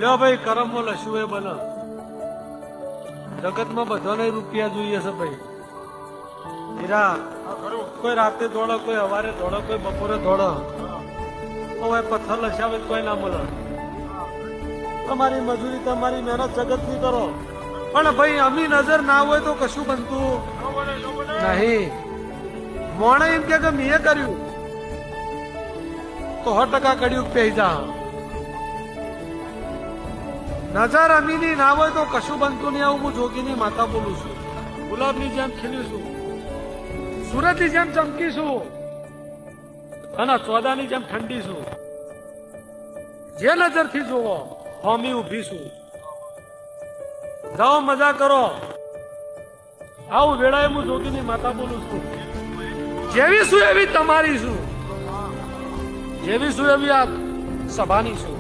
લ્યો ભાઈ કરમમાં લસ્યું એ બને. જગતમાં બધાને રૂપિયા જોઈએ છે ભાઈ. હીરા કોઈ રાતે દોડે, કોઈ સવારે દોડે, કોઈ બપોરે દોડે. હવે પથ્થર લસાવે કોઈ ના મળે. તમારી મજૂરી તમારી મહેનત જગતની કરો, પણ ભાઈ અમી નજર ના હોય તો કશું બનતું નહીં. મોણે એમ કે મેં કર્યું તો 100% કર્યું પેઈ જા. નજર અમીની ના હોય તો કશું બનતું નહીં. આવું હું જોગીની માતા બોલું છું. ગુલાબની જેમ ખીલ્યું છું, સુરતની જેમ ચમકી છું, અને ચોદાની જેમ ઠંડી છું. જે નજરથી જોવો હોમી ઉભી છું. જાઓ મજા કરો. આવું વેળાએ હું જોગીની માતા બોલું છું. જેવી છું એવી તમારી છું, જેવી છું એવી આ સભાની છું.